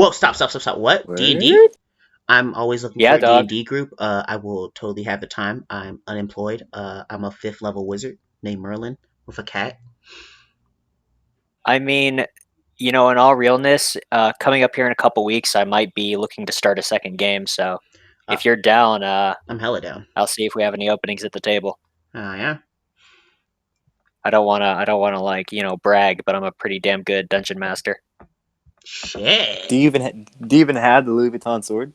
Whoa, stop. What? D&D? What? I'm always looking for Yeah, a D and dog. d group. I will totally have the time. I'm unemployed. I'm a 5th level wizard named Merlin with a cat. I mean, in all realness, coming up here in a couple weeks, I might be looking to start a second game. So Uh, if you're down, I'm hella down. I'll see if we have any openings at the table. Yeah. I don't wanna brag, but I'm a pretty damn good dungeon master. Shit. Do you even have the Louis Vuitton sword?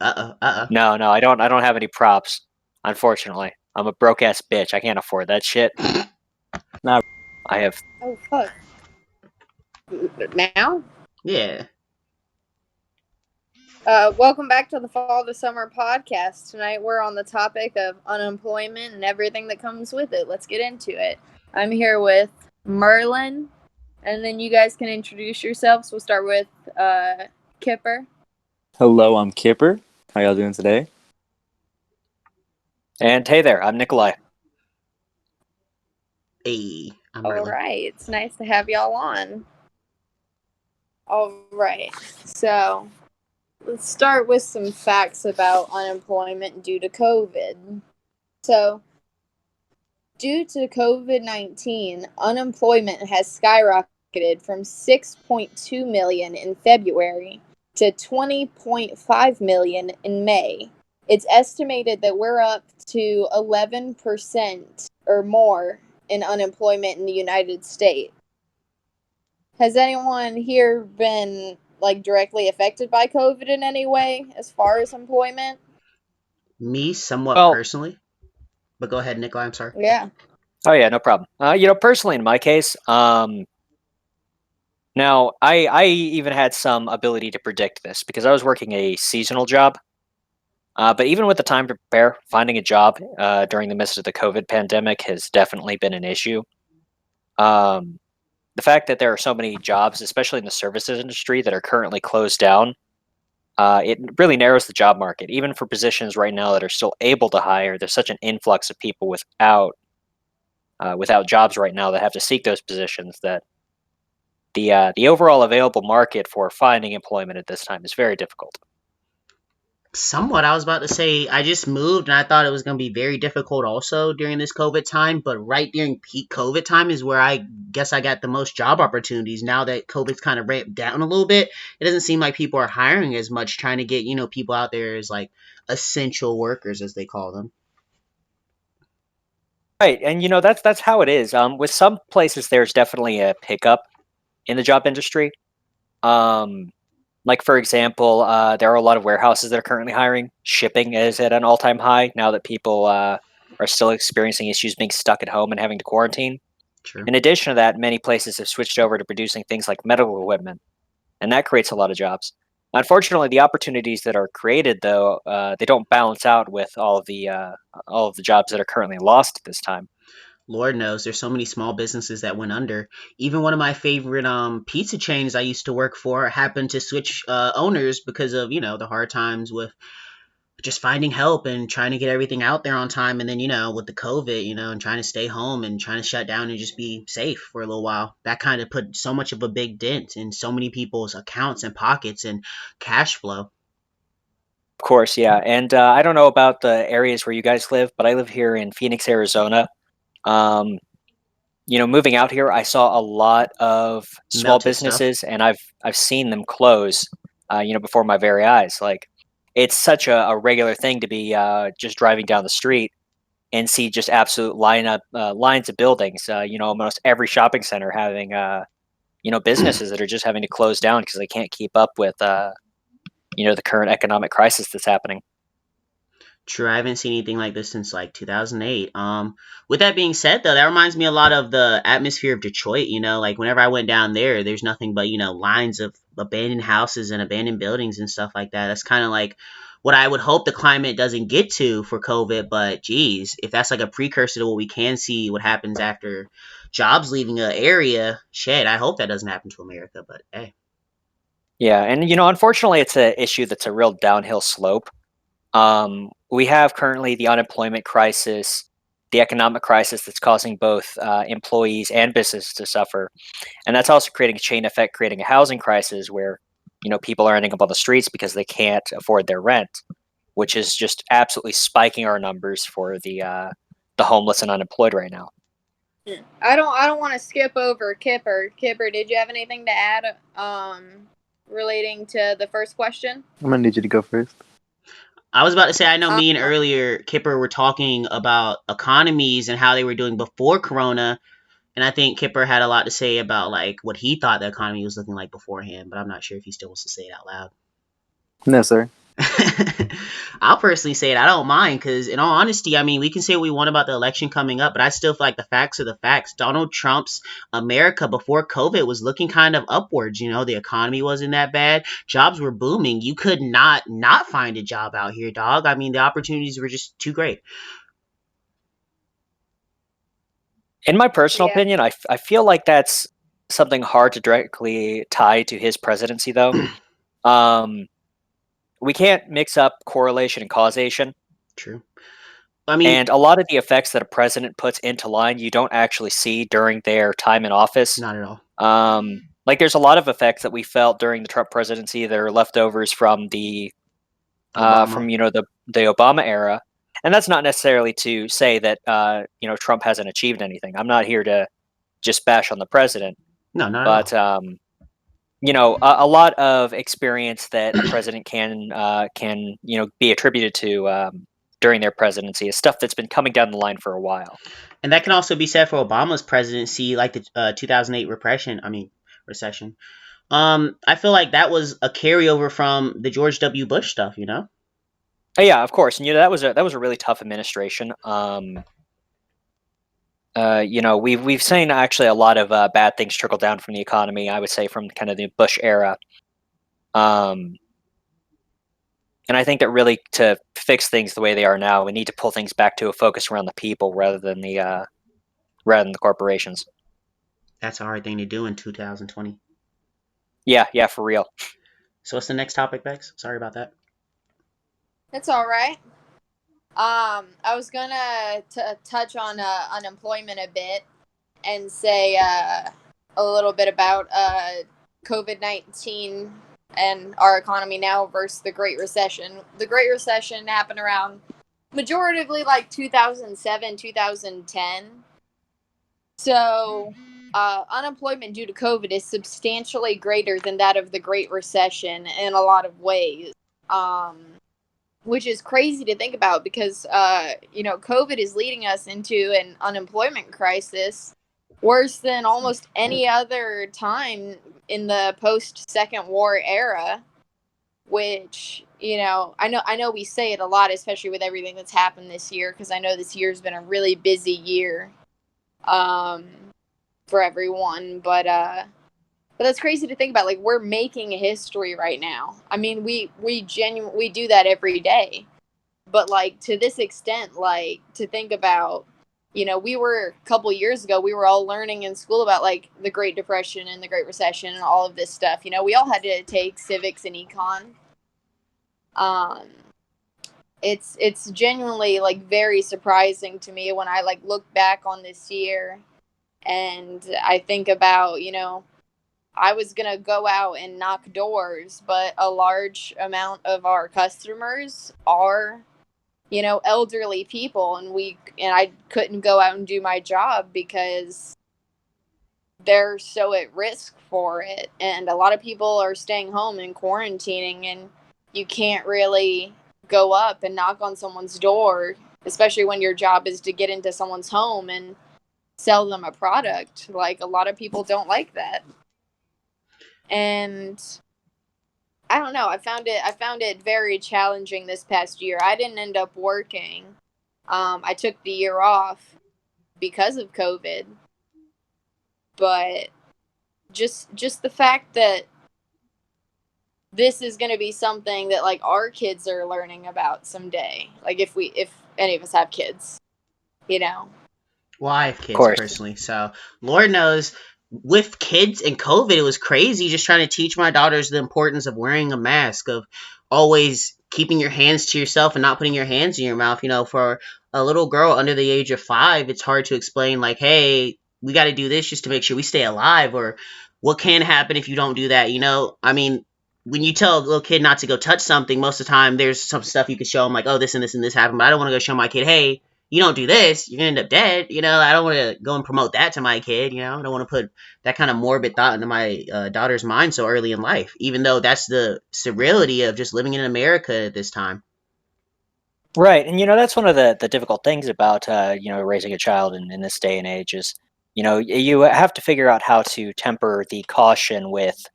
No, I don't have any props. Unfortunately, I'm a broke ass bitch. I can't afford that shit. Nah. I have. Oh fuck. Now? Yeah. Welcome back to the Fall to Summer podcast. Tonight we're on the topic of unemployment and everything that comes with it. Let's get into it. I'm here with Merlin, and then you guys can introduce yourselves. We'll start with Kipper. Hello, I'm Kipper. How y'all doing today? And hey there, I'm Nikolai. Hey, I'm All Merlin. right, it's nice to have y'all on. All right, so let's start with some facts about unemployment due to COVID. So, due to COVID-19, unemployment has skyrocketed from 6.2 million in February to 20.5 million in May. It's estimated that we're up to 11% or more in unemployment in the United States. Has anyone here been directly affected by COVID in any way as far as employment? Me, somewhat Well, personally. But go ahead, Nikolai. I'm sorry. Yeah. oh yeah, no problem. Personally, in my case, now I even had some ability to predict this because I was working a seasonal job. But even with the time to prepare, finding a job during the midst of the COVID pandemic has definitely been an issue. Um, the fact that there are so many jobs, especially in the services industry, that are currently closed down, it really narrows the job market. Even for positions right now that are still able to hire, there's such an influx of people without jobs right now that have to seek those positions that the overall available market for finding employment at this time is very difficult. Somewhat, I was about to say, I just moved and I thought it was going to be very difficult also during this COVID time, but right during peak COVID time is where I guess I got the most job opportunities. Now that COVID's kind of ramped down a little bit, it doesn't seem like people are hiring as much, trying to get, people out there as like essential workers, as they call them. Right, and that's how it is. With some places, there's definitely a pickup in the job industry. Like for example, there are a lot of warehouses that are currently hiring. Shipping is at an all-time high now that people are still experiencing issues being stuck at home and having to quarantine. True. In addition to that, many places have switched over to producing things like medical equipment, and that creates a lot of jobs. Unfortunately, the opportunities that are created, though, they don't balance out with all of the jobs that are currently lost at this time. Lord knows there's so many small businesses that went under. Even one of my favorite pizza chains I used to work for happened to switch owners because of, the hard times with just finding help and trying to get everything out there on time. And then, with the COVID, and trying to stay home and trying to shut down and just be safe for a little while. That kind of put so much of a big dent in so many people's accounts and pockets and cash flow. Of course, yeah. And I don't know about the areas where you guys live, but I live here in Phoenix, Arizona. Um, moving out here, I saw a lot of small Melted stuff. businesses, and I've seen them close. Before my very eyes. Like, it's such a regular thing to be just driving down the street and see just absolute lines of buildings. Almost every shopping center having businesses that are just having to close down because they can't keep up with the current economic crisis that's happening. True, I haven't seen anything like this since like 2008. With that being said, though, that reminds me a lot of the atmosphere of Detroit. Like whenever I went down there's nothing but lines of abandoned houses and abandoned buildings and stuff like that. That's kind of like what I would hope the climate doesn't get to for COVID. But geez, if that's like a precursor to what we can see, what happens after jobs leaving an area, shit, I hope that doesn't happen to America. But hey, Yeah, and unfortunately, it's an issue that's a real downhill slope. We have currently the unemployment crisis, the economic crisis that's causing both employees and businesses to suffer. And that's also creating a chain effect, creating a housing crisis where people are ending up on the streets because they can't afford their rent, which is just absolutely spiking our numbers for the homeless and unemployed right now. I don't want to skip over Kipper. Kipper, did you have anything to add relating to the first question? I'm gonna need you to go first. I was about to say, I know me and earlier Kipper were talking about economies and how they were doing before Corona, and I think Kipper had a lot to say about like what he thought the economy was looking like beforehand, but I'm not sure if he still wants to say it out loud. No, sir. I'll personally say it. I don't mind because, in all honesty, I mean, we can say what we want about the election coming up, but I still feel like the facts are the facts. Donald Trump's America before COVID was looking kind of upwards. The economy wasn't that bad. Jobs were booming. You could not find a job out here, dog. I mean, the opportunities were just too great. In my personal opinion, I feel like that's something hard to directly tie to his presidency, though. We can't mix up correlation and causation. True. I mean, and a lot of the effects that a president puts into line, you don't actually see during their time in office. Not at all. Like there's a lot of effects that we felt during the Trump presidency that are leftovers from the the Obama era, and that's not necessarily to say that Trump hasn't achieved anything. I'm not here to just bash on the president. No, not but at all. A lot of experience that a president can be attributed to during their presidency is stuff that's been coming down the line for a while. And that can also be said for Obama's presidency, like the 2008 recession. I feel like that was a carryover from the George W. Bush stuff, Yeah, of course. And that was a really tough administration. We've seen actually a lot of bad things trickle down from the economy, I would say, from kind of the Bush era. And I think that really to fix things the way they are now, we need to pull things back to a focus around the people rather than the corporations. That's a hard thing to do in 2020. Yeah, for real. So what's the next topic, Bex? Sorry about that. It's all right. I was gonna touch on unemployment a bit and say a little bit about COVID-19 and our economy now versus the Great Recession. The Great Recession happened around majoritively like 2007, 2010. So unemployment due to COVID is substantially greater than that of the Great Recession in a lot of ways. Which is crazy to think about because, COVID is leading us into an unemployment crisis worse than almost any other time in the post-Second War era, which, I know we say it a lot, especially with everything that's happened this year, because I know this year's been a really busy year for everyone, but that's crazy to think about. Like, we're making history right now. I mean, we genuinely do that every day. But, like, to this extent, like, to think about, we were a couple years ago, we were all learning in school about, like, the Great Depression and the Great Recession and all of this stuff. We all had to take civics and econ. It's genuinely, like, very surprising to me when I, like, look back on this year and I think about, I was going to go out and knock doors, but a large amount of our customers are, elderly people, and I couldn't go out and do my job because they're so at risk for it. And a lot of people are staying home and quarantining, and you can't really go up and knock on someone's door, especially when your job is to get into someone's home and sell them a product. Like, a lot of people don't like that. And I don't know. I found it very challenging this past year. I didn't end up working. I took the year off because of COVID. But just the fact that this is going to be something that, like, our kids are learning about someday. Like, if any of us have kids, Well, I have kids personally, so Lord knows. With kids and COVID, it was crazy just trying to teach my daughters the importance of wearing a mask, of always keeping your hands to yourself and not putting your hands in your mouth. For a little girl under the age of 5, it's hard to explain, like, hey, we got to do this just to make sure we stay alive, or what can happen if you don't do that. I mean, when you tell a little kid not to go touch something, most of the time there's some stuff you can show them like, oh, this and this and this happened. But I don't want to go show my kid, hey, you don't do this, you're gonna end up dead. I don't want to go and promote that to my kid. I don't want to put that kind of morbid thought into my daughter's mind so early in life. Even though that's the surreality of just living in America at this time. Right, and that's one of the difficult things about raising a child in this day and age is you have to figure out how to temper the caution with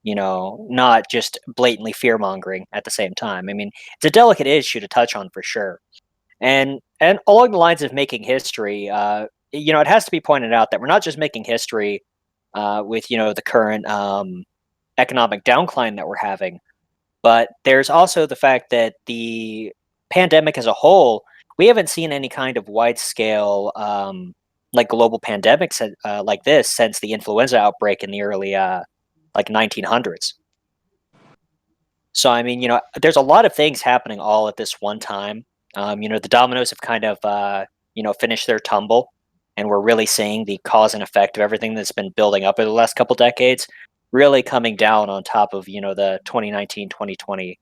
not just blatantly fear mongering at the same time. I mean, it's a delicate issue to touch on for sure, and along the lines of making history, it has to be pointed out that we're not just making history with the current economic downcline that we're having, but there's also the fact that the pandemic as a whole, we haven't seen any kind of wide scale like global pandemics like this since the influenza outbreak in the early like 1900s. So I mean, there's a lot of things happening all at this one time. The dominoes have kind of finished their tumble, and we're really seeing the cause and effect of everything that's been building up over the last couple decades really coming down on top of the 2019 2020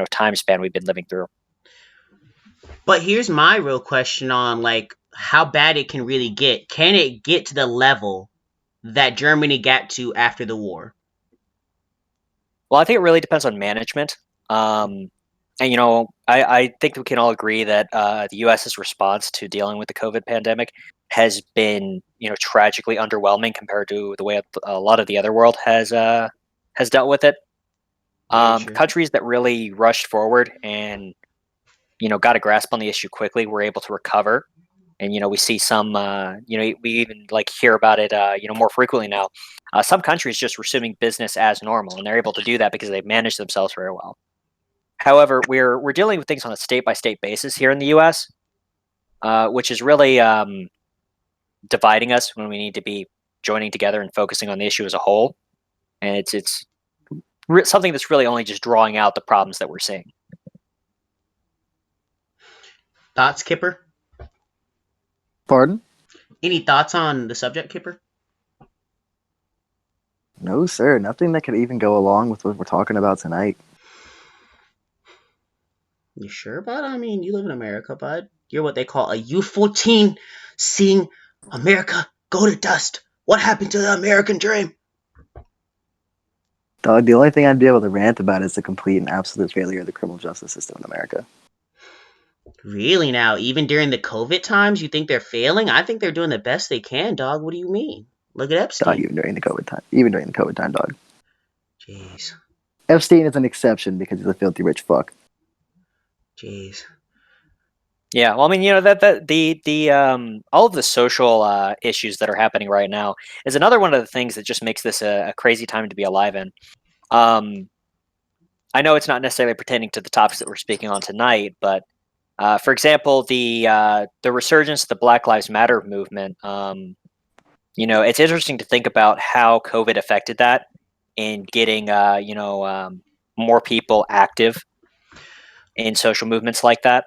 time span we've been living through. But here's my real question on like how bad it can really get. Can it get to the level that Germany got to after the war? Well, I think it really depends on management. And I think we can all agree that the U.S.'s response to dealing with the COVID pandemic has been tragically underwhelming compared to the way a lot of the other world has dealt with it. Countries that really rushed forward and got a grasp on the issue quickly were able to recover, and we see some we even like hear about it more frequently now. Some countries just resuming business as normal, and they're able to do that because they've managed themselves very well. However, we're dealing with things on a state by state basis here in the U.S., which is really dividing us when we need to be joining together and focusing on the issue as a whole. And it's something that's really only just drawing out the problems that we're seeing. Thoughts, Kipper? Pardon? Any thoughts on the subject, Kipper? No, sir. Nothing that could even go along with what we're talking about tonight. You sure, bud? I mean, you live in America, bud. You're what they call a youthful teen seeing America go to dust. What happened to the American dream? Dog, the only thing I'd be able to rant about is the complete and absolute failure of the criminal justice system in America. Really now? Even during the COVID times, you think they're failing? I think they're doing the best they can, dog. What do you mean? Look at Epstein. Dog, even during the COVID time, dog. Jeez. Epstein is an exception because he's a filthy rich fuck. Jeez. Yeah, well, I mean, that the all of the social issues that are happening right now is another one of the things that just makes this a crazy time to be alive in. I know it's not necessarily pertaining to the topics that we're speaking on tonight, but for example, the resurgence of the Black Lives Matter movement. It's interesting to think about how COVID affected that in getting more people active in social movements like that.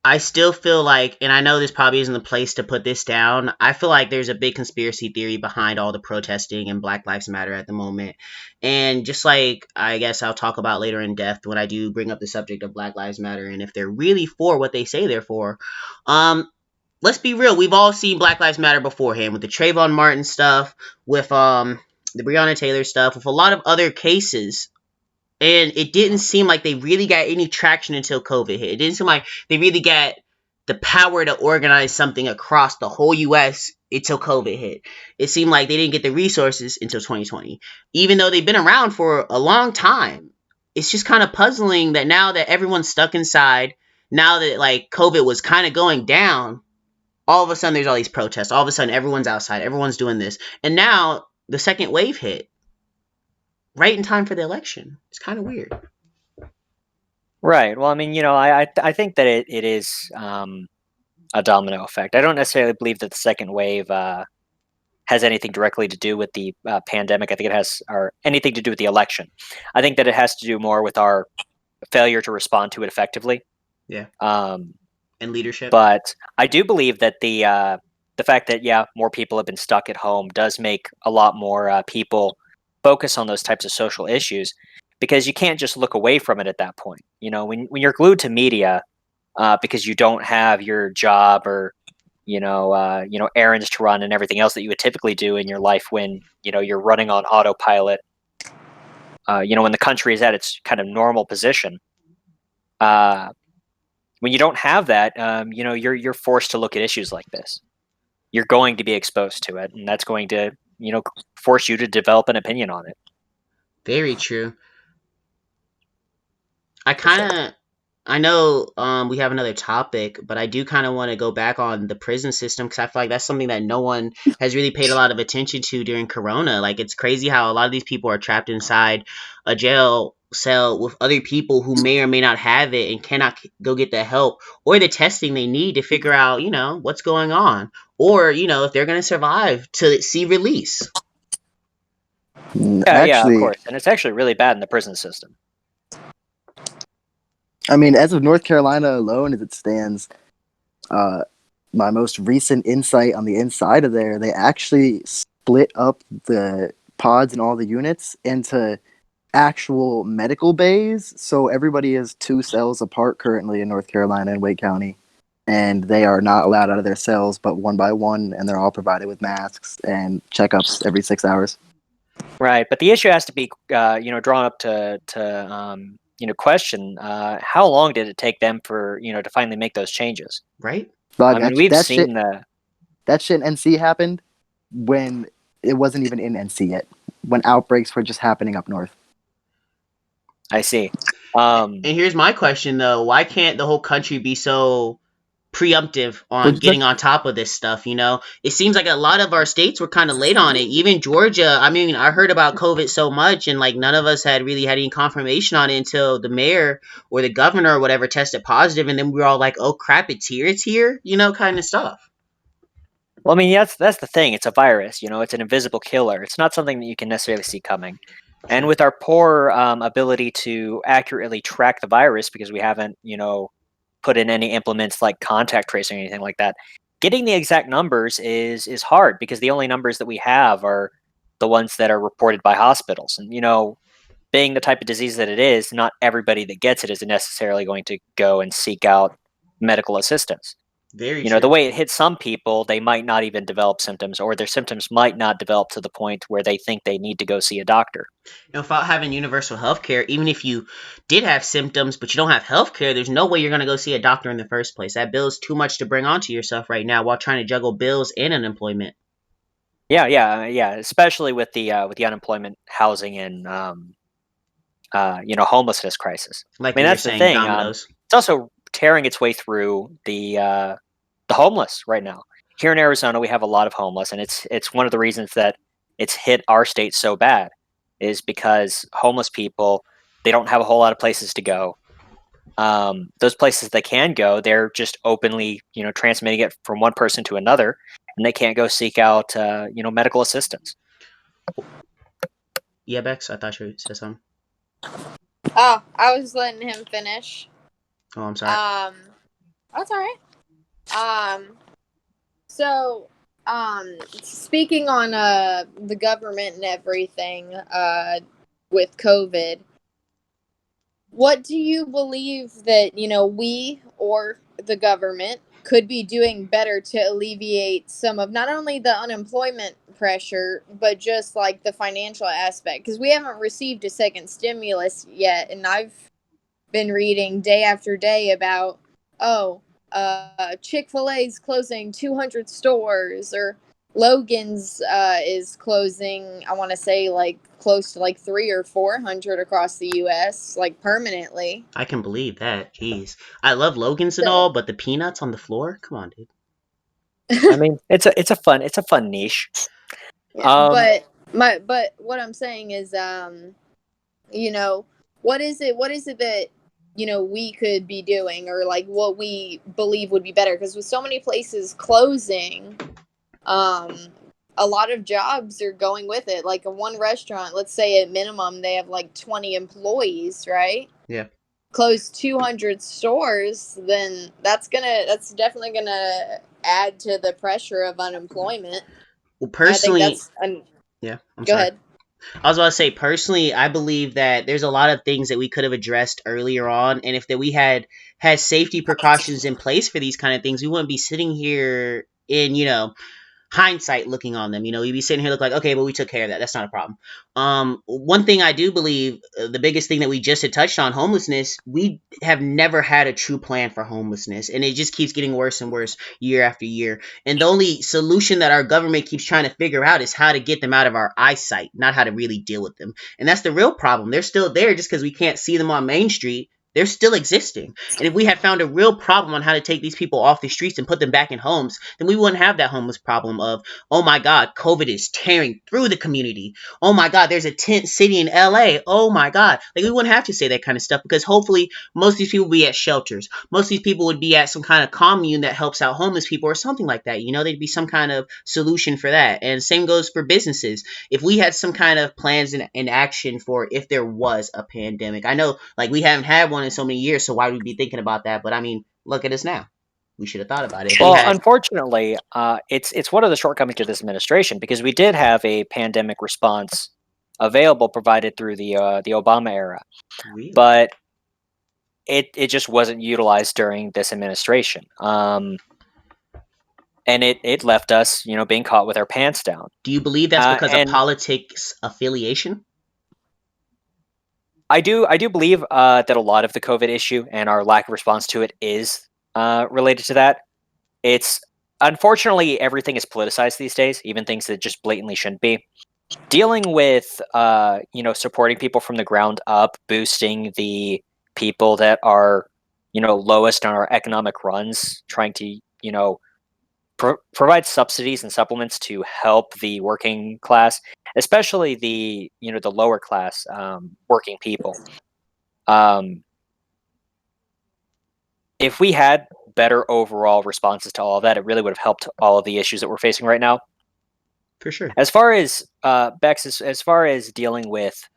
I still feel like, and I know this probably isn't the place to put this down, I feel like there's a big conspiracy theory behind all the protesting and Black Lives Matter at the moment. And just like I guess I'll talk about later in depth when I do bring up the subject of Black Lives Matter and if they're really for what they say they're for. Let's be real, we've all seen Black Lives Matter beforehand with the Trayvon Martin stuff, with the Breonna Taylor stuff, with a lot of other cases. And it didn't seem like they really got any traction until COVID hit. It didn't seem like they really got the power to organize something across the whole U.S. until COVID hit. It seemed like they didn't get the resources until 2020. Even though they've been around for a long time, it's just kind of puzzling that now that everyone's stuck inside, now that like COVID was kind of going down, all of a sudden there's all these protests. All of a sudden everyone's outside, everyone's doing this. And now the second wave hit. Right in time for the election. It's kind of weird. Right. Well, I mean, I think that it is a domino effect. I don't necessarily believe that the second wave has anything directly to do with the pandemic. I think it has or anything to do with the election. I think that it has to do more with our failure to respond to it effectively. Yeah. And leadership. But I do believe that the fact that more people have been stuck at home does make a lot more people focus on those types of social issues, because you can't just look away from it at that point. When you're glued to media, because you don't have your job or errands to run and everything else that you would typically do in your life when you're running on autopilot. When the country is at its kind of normal position. When you don't have that, you're forced to look at issues like this. You're going to be exposed to it, and that's going to force you to develop an opinion on it. Very true. I know we have another topic, but I do kind of want to go back on the prison system because I feel like that's something that no one has really paid a lot of attention to during Corona. Like, it's crazy how a lot of these people are trapped inside a jail cell with other people who may or may not have it and cannot go get the help or the testing they need to figure out, what's going on, or if they're going to survive to see release. Yeah, of Actually, course, and it's actually really bad in the prison system. I mean, as of North Carolina alone, as it stands, my most recent insight on the inside of there, they actually split up the pods and all the units into actual medical bays. So everybody is 2 cells apart currently in North Carolina and Wake County. And they are not allowed out of their cells but one by one, and they're all provided with masks and checkups every 6 hours. Right, but the issue has to be, drawn up to question how long did it take them for to finally make those changes? Right? But I mean, we've seen that shit in NC happened when it wasn't even in NC yet, when outbreaks were just happening up north. I see. And here's my question though: why can't the whole country be so preemptive on But getting on top of this stuff? It seems like a lot of our states were kind of late on it. Even Georgia. I mean, I heard about COVID so much, and like none of us had really had any confirmation on it until the mayor or the governor or whatever tested positive, and then we were all like, "Oh crap, it's here," kind of stuff. Well, I mean, that's the thing. It's a virus. It's an invisible killer. It's not something that you can necessarily see coming. And with our poor ability to accurately track the virus, because we haven't, put in any implements like contact tracing or anything like that, getting the exact numbers is hard, because the only numbers that we have are the ones that are reported by hospitals. And being the type of disease that it is, not everybody that gets it is necessarily going to go and seek out medical assistance. Very true. The way it hits some people, they might not even develop symptoms, or their symptoms might not develop to the point where they think they need to go see a doctor. Without having universal health care, even if you did have symptoms but you don't have health care, there's no way you're going to go see a doctor in the first place. That bill is too much to bring onto yourself right now while trying to juggle bills and unemployment. Yeah. Especially with the unemployment, housing, and homelessness crisis. Like I mean, we were that's the saying, thing. dominoes. It's also tearing its way through the homeless right now. Here in Arizona, we have a lot of homeless, and it's one of the reasons that it's hit our state so bad, is because homeless people, they don't have a whole lot of places to go. Those places they can go, they're just openly transmitting it from one person to another, and they can't go seek out medical assistance. Yeah, Bex, I thought you said something. Oh, I was letting him finish. Oh, I'm sorry. That's all right. So, speaking on the government and everything, with COVID, what do you believe that we or the government could be doing better to alleviate some of not only the unemployment pressure but just like the financial aspect? Because we haven't received a second stimulus yet, and I've been reading day after day about, Chick-fil-A's closing 200 stores, or Logan's is closing, I want to say like close to like 3 or 400 across the US, like permanently. I can believe that. Jeez. I love Logan's and So, all, but the peanuts on the floor? Come on, dude. I mean, it's a fun niche. yeah, but what I'm saying is, you know, what is it that we could be doing, or like what we believe would be better? Because with so many places closing, um a lot of jobs are going with it. Like in one restaurant, let's say at minimum they have like 20 employees, right? Yeah. Close 200 stores, then that's definitely gonna add to the pressure of unemployment. Well, I think personally, that's yeah, I'm go sorry. ahead. I was about to say, personally, I believe that there's a lot of things that we could have addressed earlier on, and if that we had safety precautions in place for these kind of things, we wouldn't be sitting here in hindsight looking on them. You'd be sitting here look like, okay, but we took care of that. That's not a problem. One thing I do believe, the biggest thing that we just had touched on, homelessness, we have never had a true plan for homelessness, and it just keeps getting worse and worse year after year. And the only solution that our government keeps trying to figure out is how to get them out of our eyesight, not how to really deal with them. And that's the real problem. They're still there just because we can't see them on Main Street. They're still existing. And if we had found a real problem on how to take these people off the streets and put them back in homes, then we wouldn't have that homeless problem of, oh my God, COVID is tearing through the community. Oh my God, there's a tent city in LA. Oh my God. Like, we wouldn't have to say that kind of stuff because hopefully most of these people would be at shelters. Most of these people would be at some kind of commune that helps out homeless people or something like that. There'd be some kind of solution for that. And same goes for businesses. If we had some kind of plans in action for if there was a pandemic. I know, like, we haven't had one in so many years, so why would we be thinking about that? But I mean, look at us now. We should have thought about it. If we Well, had unfortunately, it's one of the shortcomings of this administration because we did have a pandemic response available provided through the Obama era, really, but it just wasn't utilized during this administration. And it left us, being caught with our pants down. do you believe that's because of And politics affiliation? I do believe that a lot of the COVID issue and our lack of response to it is related to that. It's unfortunately everything is politicized these days, even things that just blatantly shouldn't be. Dealing with supporting people from the ground up, boosting the people that are lowest on our economic runs, trying to provide subsidies and supplements to help the working class, especially the lower class working people. If we had better overall responses to all of that, it really would have helped all of the issues that we're facing right now. For sure. As far as Bex, as far as dealing with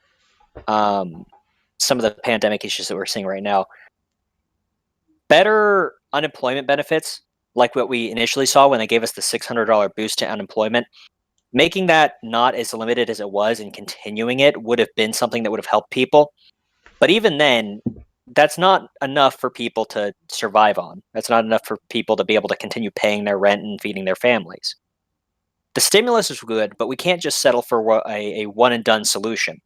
some of the pandemic issues that we're seeing right now, better unemployment benefits, like what we initially saw when they gave us the $600 boost to unemployment, making that not as limited as it was and continuing it would have been something that would have helped people. But even then, that's not enough for people to survive on. That's not enough for people to be able to continue paying their rent and feeding their families. The stimulus is good, but we can't just settle for a one and done solution.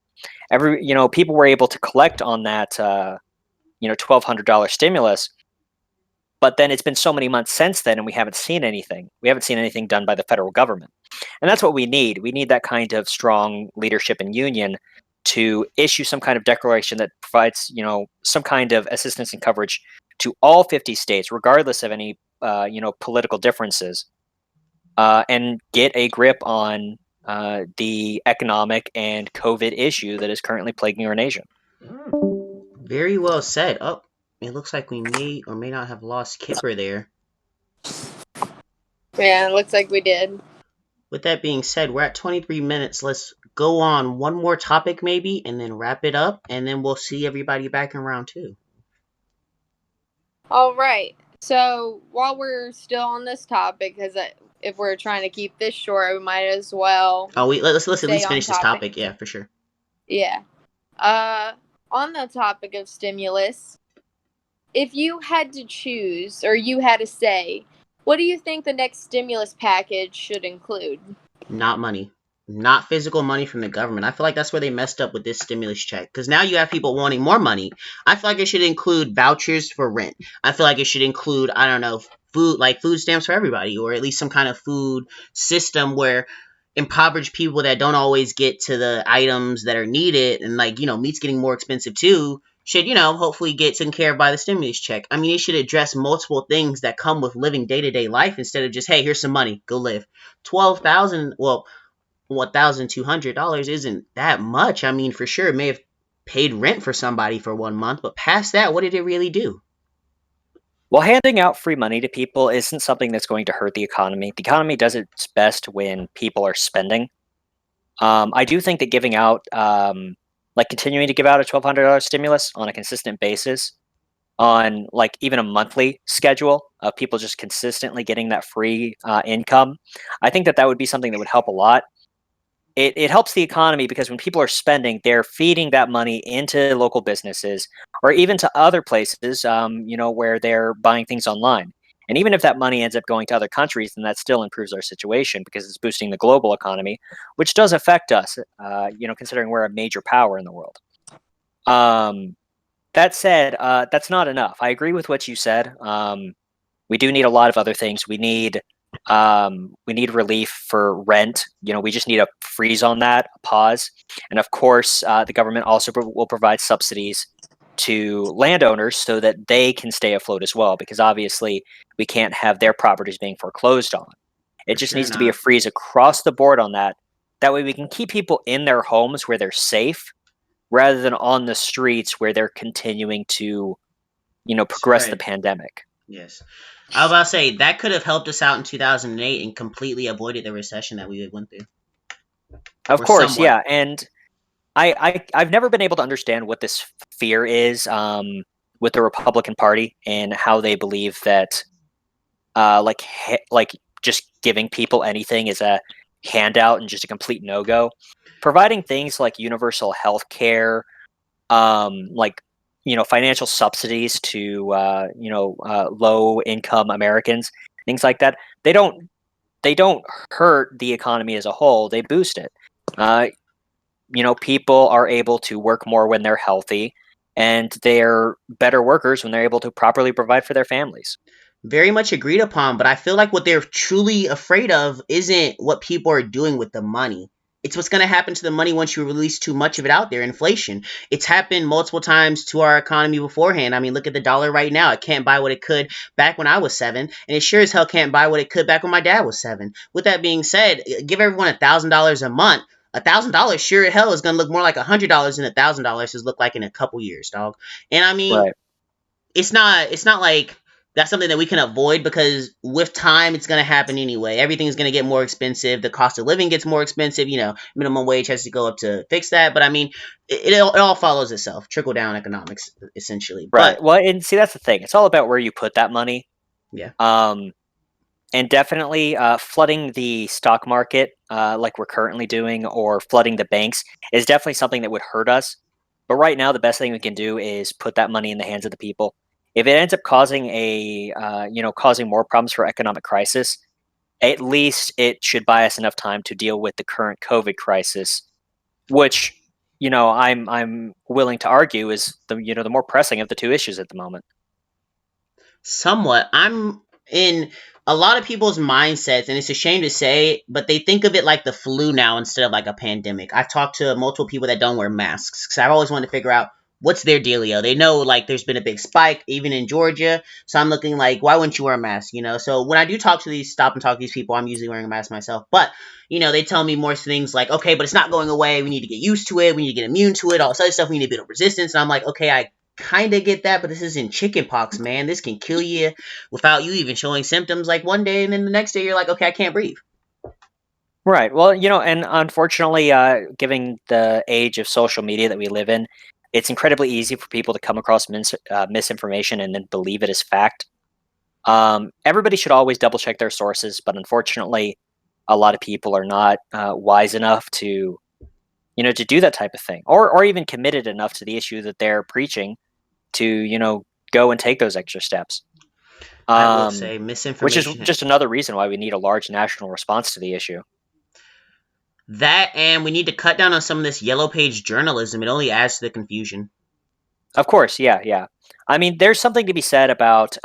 People were able to collect on that, $1,200 stimulus, but then it's been so many months since then, and we haven't seen anything. We haven't seen anything done by the federal government, and that's what we need. We need that kind of strong leadership and union to issue some kind of declaration that provides, some kind of assistance and coverage to all 50 states, regardless of any, political differences, and get a grip on the economic and COVID issue that is currently plaguing our nation. Very well said. Oh, it looks like we may or may not have lost Kipper there. Yeah, it looks like we did. With that being said, we're at 23 minutes. Let's go on one more topic maybe and then wrap it up, and then we'll see everybody back in round 2. All right. So while we're still on this topic, because if we're trying to keep this short, we might as well. Oh, let's at stay least on finish this topic. Yeah, for sure. Yeah. On the topic of stimulus, if you had to choose or you had to say, what do you think the next stimulus package should include? Not money. Not physical money from the government. I feel like that's where they messed up with this stimulus check. Because now you have people wanting more money. I feel like it should include vouchers for rent. I feel like it should include, I don't know, food stamps for everybody. Or at least some kind of food system where impoverished people that don't always get to the items that are needed, and meat's getting more expensive too, should hopefully get taken care of by the stimulus check. I mean, it should address multiple things that come with living day-to-day life instead of just, hey, here's some money, go live. $1,200 isn't that much. I mean, for sure it may have paid rent for somebody for 1 month, but past that, what did it really do? Well, handing out free money to people isn't something that's going to hurt the economy. The economy does its best when people are spending. I do think that giving out, continuing to give out a $1,200 stimulus on a consistent basis, on even a monthly schedule of people just consistently getting that free income, I think that would be something that would help a lot. it helps the economy because when people are spending, they're feeding that money into local businesses or even to other places, where they're buying things online. And even if that money ends up going to other countries, then that still improves our situation because it's boosting the global economy, which does affect us, considering we're a major power in the world. That said, that's not enough. I agree with what you said. We do need a lot of other things. We need relief for rent. We just need a freeze on that, a pause, and of course, the government also will provide subsidies to landowners so that they can stay afloat as well. Because obviously, we can't have their properties being foreclosed on. It For just sure needs to be a not. freeze across the board on that. That way, we can keep people in their homes where they're safe, rather than on the streets where they're continuing to, progress the Spread. pandemic. Yes. I was about to say that could have helped us out in 2008 and completely avoided the recession that we went through, Of or course, somewhat. yeah, and I've never been able to understand what this fear is with the Republican Party and how they believe that like just giving people anything is a handout and just a complete no go. Providing things like universal health care, like financial subsidies to low income Americans, things like that. They don't hurt the economy as a whole. They boost it. Uh, people are able to work more when they're healthy, and they're better workers when they're able to properly provide for their families. Very much agreed upon, but I feel like what they're truly afraid of isn't what people are doing with the money. It's what's going to happen to the money once you release too much of it out there. Inflation. It's happened multiple times to our economy beforehand. I mean, look at the dollar right now. It can't buy what it could back when I was 7, and it sure as hell can't buy what it could back when my dad was 7. With that being said, give everyone $1,000 a month. $1,000 sure as hell is going to look more like $100 than $1,000 has looked like in a couple years, dog. And I mean, Right. it's not like that's something that we can avoid, because with time it's going to happen anyway. Everything's going to get more expensive. The cost of living gets more expensive. Minimum wage has to go up to fix that. But I mean, it all follows itself. Trickle down economics, essentially. Right. But Well, and see, that's the thing. It's all about where you put that money. yeah, Um, and definitely flooding the stock market, like we're currently doing, or flooding the banks, is definitely something that would hurt us. But right now, the best thing we can do is put that money in the hands of the people. If it ends up causing more problems for economic crisis, at least it should buy us enough time to deal with the current COVID crisis, which I'm willing to argue is the more pressing of the two issues at the moment. somewhat. I'm in a lot of people's mindsets, and it's a shame to say, but they think of it like the flu now instead of like a pandemic. I've talked to multiple people that don't wear masks because I've always wanted to figure out what's their dealio. They know like there's been a big spike even in Georgia, so I'm looking like, why wouldn't you wear a mask? So when I do talk to these stop and talk to these people, I'm usually wearing a mask myself, but they tell me more things like, okay, but it's not going away. We need to get used to it. We need to get immune to it. All this other stuff. We need to build resistance. And I'm like, okay, I kind of get that, but this isn't chickenpox, man. This can kill you without you even showing symptoms like one day, and then the next day you're like, okay, I can't breathe. Right. Well, and unfortunately, given the age of social media that we live in, it's incredibly easy for people to come across misinformation and then believe it as fact. Everybody should always double check their sources, but unfortunately, a lot of people are not wise enough to do that type of thing, or even committed enough to the issue that they're preaching to go and take those extra steps. I will Um, say which is misinformation. just another reason why we need a large national response to the issue. That, and we need to cut down on some of this yellow page journalism. It only adds to the confusion. Of course, yeah, yeah. I mean, there's something to be said about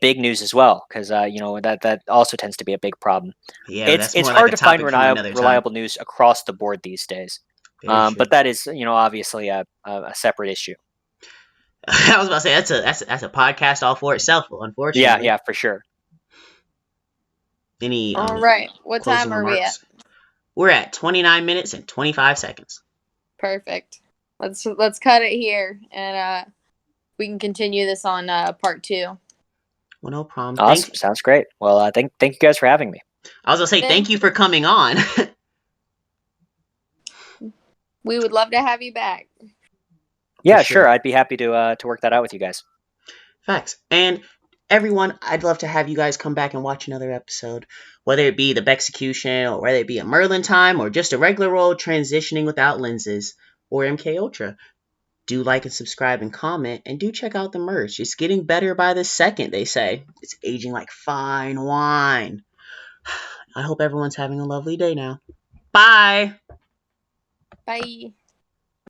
big news as well, because that also tends to be a big problem. Yeah, but It's that's it's more like hard a to find topic from another time. reliable news across the board these days, Very true. but that is obviously a separate issue. I was about to say that's a podcast all for itself, Yeah, unfortunately. yeah, for sure. Any All right. What closing time are we at? remarks? We're at 29 minutes and 25 seconds. Perfect. Let's cut it here, and we can continue this on part 2. Well, no problem. Awesome, sounds great. Well, thank you guys for having me. I was gonna say thank you for coming on. We would love to have you back. Yeah, sure. sure. I'd be happy to work that out with you guys. Facts. And everyone, I'd love to have you guys come back and watch another episode. Whether it be the Bexecution, or whether it be a Merlin time, or just a regular old transitioning without lenses, or MK Ultra. Do like and subscribe and comment, and do check out the merch. It's getting better by the second, they say. It's aging like fine wine. I hope everyone's having a lovely day now. Bye! Bye.